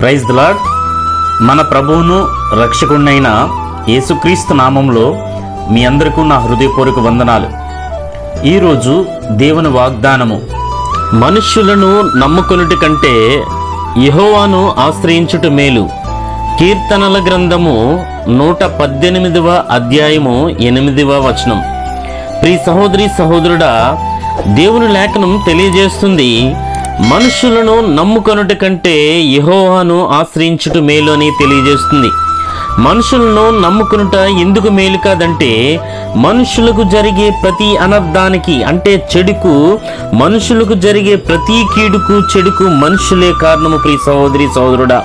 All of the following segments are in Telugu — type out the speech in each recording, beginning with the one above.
Praise the lord. మన ప్రభువును రక్షకుడినైన యేసుక్రీస్తు నామంలో మీ అందరికీ నా హృదయపూర్వక వందనాలు. ఈరోజు దేవుని వాగ్దానము, మనుష్యులను నమ్ముకొనుట కంటే యెహోవాను ఆశ్రయించుట మేలు. కీర్తనల గ్రంథము 118వ అధ్యాయము 8వ వచనం. ప్రియ సహోదరి సహోదరుడా, దేవుని లేఖనం తెలియజేస్తుంది, మనుషులను నమ్ముకొనుట కంటే యెహోవాను ఆశ్రయించుట మేలు అని తెలియజేస్తుంది. మనుషులను నమ్ముకొనుట ఎందుకు మేలు కాదంటే, మనుషులకు జరిగే ప్రతి అనర్థానికి అంటే చెడుకు, మనుషులకు జరిగే ప్రతి కీడుకు చెడుకు మనుషులే కారణము. ప్రియ సహోదరి సహోదరుడా,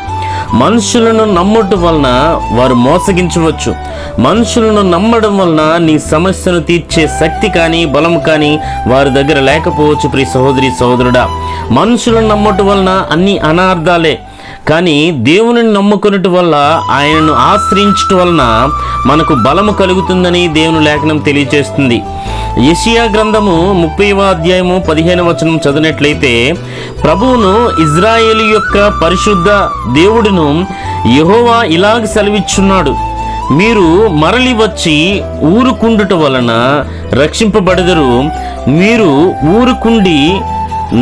మనుషులను నమ్మటం వలన వారు మోసగించవచ్చు. మనుషులను నమ్మడం వలన నీ సమస్యను తీర్చే శక్తి కానీ బలం కానీ వారి దగ్గర లేకపోవచ్చు. ప్రియ సహోదరి సహోదరుడా, మనుషులను నమ్మటం వలన అన్ని అనార్థాలే. కానీ దేవుని నమ్ముకున్నట్టు వల్ల, ఆయనను ఆశ్రయించటం వలన మనకు బలము కలుగుతుందని దేవుని లేఖనం తెలియజేస్తుంది. యెషయా గ్రంథము 30వ అధ్యాయము 15వ వచనం చదివినట్లయితే, ప్రభువును ఇజ్రాయేలు యొక్క పరిశుద్ధ దేవుడును యెహోవా ఇలాగ సెలవిచ్చున్నాడు, మీరు మరలి వచ్చి ఊరుకుండుట వలన రక్షింపబడెదరు. మీరు ఊరుకుండి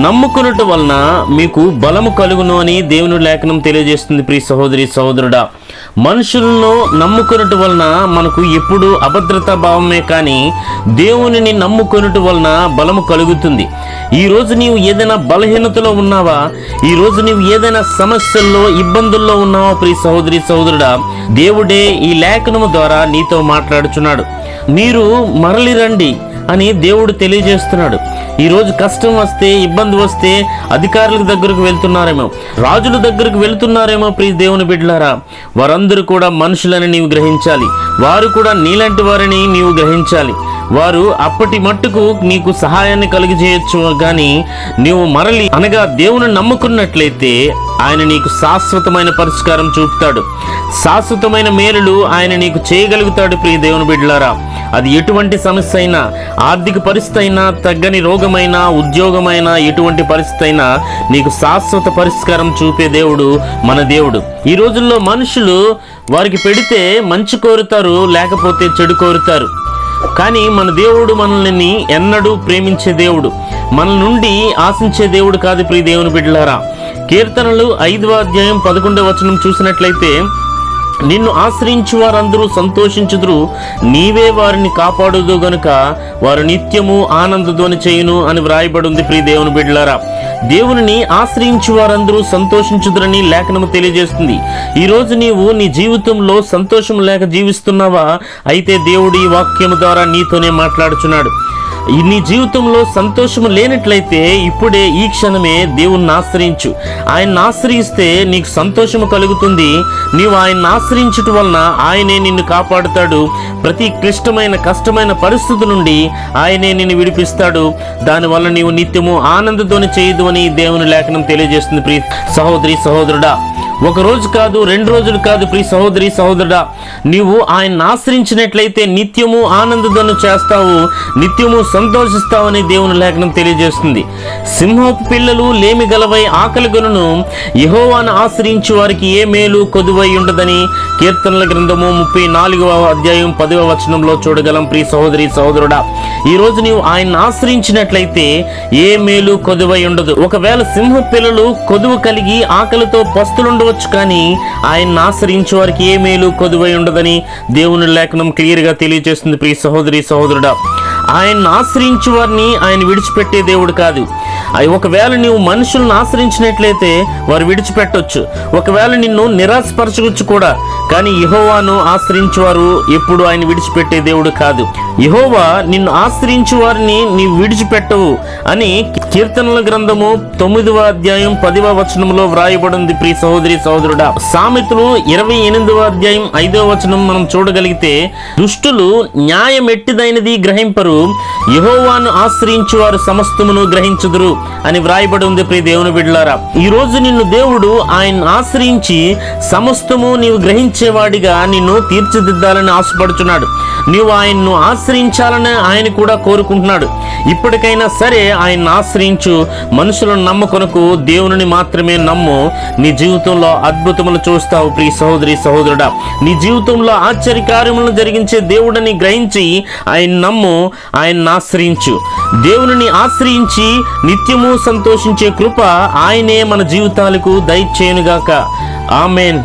నమ్ముకున్నట వలన మీకు బలము కలుగును అని దేవుని లేఖనం తెలియజేస్తుంది. ప్రియ సహోదరి సహోదరుడా, మనుషులను నమ్ముకున్నట వలన మనకు ఎప్పుడు అభద్రతా భావమే, కానీ దేవునిని నమ్ముకున్నట వలన బలము కలుగుతుంది. ఈరోజు నీవు ఏదైనా బలహీనతలో ఉన్నావా? ఈరోజు నీవు ఏదైనా సమస్యల్లో ఇబ్బందుల్లో ఉన్నావా? ప్రియ సహోదరి సహోదరుడా, దేవుడే ఈ లేఖనము ద్వారా నీతో మాట్లాడుచున్నాడు. మీరు మరలి రండి అని దేవుడు తెలియజేస్తున్నాడు. ఈరోజు కష్టం వస్తే, ఇబ్బంది వస్తే అధికారుల దగ్గరకు వెళ్తున్నారేమో, రాజుల దగ్గరకు వెళ్తున్నారేమో. ప్రియ దేవుని బిడ్డలారా, వారందరూ కూడా మనుషులని నీవు గ్రహించాలి. వారు కూడా నీలాంటి వారిని నీవు గ్రహించాలి. వారు అప్పటి మట్టుకు నీకు సహాయాన్ని కలిగజేయచ్చు, కానీ నీవు మరలి అనగా దేవుని నమ్ముకున్నట్లయితే ఆయన నీకు శాశ్వతమైన పరిష్కారం చూపుతాడు. శాశ్వతమైన మేలులు ఆయన నీకు చేయగలుగుతాడు. ప్రియ దేవుని బిడ్డలారా, అది ఎటువంటి సమస్య అయినా, ఆర్థిక పరిస్థితి అయినా, తగ్గని రోగమైనా, ఉద్యోగమైనా, ఎటువంటి పరిస్థితి అయినా నీకు శాశ్వత పరిష్కారం చూపే దేవుడు మన దేవుడు. ఈ రోజుల్లో మనుషులు వారికి పెడితే మంచి కోరుతారు, లేకపోతే చెడు కోరుతారు. కానీ మన దేవుడు మనల్ని ఎన్నడూ ప్రేమించే దేవుడు, మన నుండి ఆశించే దేవుడు కాదు. ప్రియ దేవుని బిడ్డలారా, కీర్తనలు 5వ అధ్యాయం 11వ వచనం చూసినట్లయితే, నిన్ను ఆశ్రయించు వారందరూ సంతోషించుదురు, నీవే వారిని కాపాడుదు గనుక వారు నిత్యము ఆనందధ్వని చేయును అని వ్రాయబడి ఉంది. ప్రియ దేవుని బిడ్డలారా, దేవుని ఆశ్రయించు వారందరూ సంతోషించుదురని లేఖనము తెలియజేస్తుంది. ఈరోజు నీవు నీ జీవితంలో సంతోషం లేక జీవిస్తున్నావా? అయితే దేవుడు ఈ వాక్యము ద్వారా నీతోనే మాట్లాడుచున్నాడు. నీ జీవితంలో సంతోషం లేనట్లయితే ఇప్పుడే ఈ క్షణమే దేవుణ్ణి ఆశ్రయించు. ఆయన్ని ఆశ్రయిస్తే నీకు సంతోషము కలుగుతుంది. నీవు ఆయన్ని ఆశ్రయించటం వలన ఆయనే నిన్ను కాపాడుతాడు. ప్రతి క్లిష్టమైన కష్టమైన పరిస్థితి నుండి ఆయనే నిన్ను విడిపిస్తాడు. దానివల్ల నీవు నిత్యము ఆనందధ్వని చేయదు అని దేవుని లేఖనం తెలియజేస్తుంది. ప్రియ సహోదరి సహోదరుడా, ఒక రోజు కాదు, 2 రోజులు కాదు. ప్రియ సహోదరి సహోదరుడా, నీవు ఆయన్ని ఆశ్రయించినట్లయితే నిత్యము ఆనందధ్వని చేస్తావు, నిత్యము సంతోషిస్తావని దేవుని లేఖనం తెలియజేస్తుంది. సింహపు పిల్లలు లేమి గలవై ఆకలిగొనును, యెహోవాను ఆశ్రయించు వారికి ఏ మేలు కొదువై ఉండదని కీర్తనల గ్రంథము 34వ అధ్యాయం 10వ వచనంలో చూడగలం. ప్రియ సహోదరి సహోదరుడా, ఈరోజు నీవు ఆయన్ని ఆశ్రయించినట్లయితే ఏ మేలు కొదువై ఉండదు. ఒకవేళ సింహ పిల్లలు కొదువు కలిగి ఆకలితో పస్తులుండవచ్చు, కానీ ఆయన్ని ఆశ్రయించే వారికి ఏ మేలు కొదువై ఉండదని దేవుని లేఖనం క్లియర్గా తెలియజేస్తుంది. ప్రియ సహోదరి సహోదరుడా, ఆయన్ని ఆశ్రయించే వారిని ఆయన విడిచిపెట్టే దేవుడు కాదు. ఒకవేళ నీవు మనుషులను ఆశ్రయించినట్లయితే వారు విడిచిపెట్టవచ్చు, ఒకవేళ నిన్ను నిరాశపరచవచ్చు కూడా, కానీ యెహోవాను ఆశ్రయించేవారు ఎప్పుడు ఆయన విడిచిపెట్టే దేవుడు కాదు. యెహోవా నిన్ను ఆశ్రయించే వారిని నీవు విడిచిపెట్టవు అని కీర్తనల గ్రంథము 9వ అధ్యాయం 10వ వచనంలో వ్రాయబడింది. ప్రియ సహోదరి సహోదరుడా, సామెతలు 28వ అధ్యాయం 5వ వచనం మనం చూడగలిగితే, దుష్టులు న్యాయం ఎట్టిదైనది గ్రహింపరు, యెహోవాను ఆశ్రయించు వారు సమస్తమును గ్రహించుదురు. అని వ్రాయబడి ఉంది. ప్రియ దేవుని బిడ్డలారా, ఈ రోజు నిన్ను దేవుడు ఆయన ఆశ్రయించి సమస్తము నీవు గ్రహించేవాడిగా నిన్ను తీర్చిదిద్దాలని ఆశపడుచున్నాడు. నీవు ఆయన్ను ఆశ్రయించాలని ఆయన కూడా కోరుకుంటున్నాడు. ఇప్పటికైనా సరే ఆయన్ని ఆశ్రయించు. మనుషులను నమ్మకొనకు, దేవుని మాత్రమే నమ్ము. నీ జీవితంలో అద్భుతములు చూస్తావు. ప్రియ సహోదరి సహోదరుడా, నీ జీవితంలో ఆశ్చర్యకార్యములను జరిగించే దేవుడిని గ్రహించి ఆయన నమ్ము, ఆయన్ని ఆశ్రయించు. దేవుని ఆశ్రయించి నిత్యము సంతోషించే కృప ఆయనే మన జీవితాలకు దయచేయునుగాక. ఆమేన్.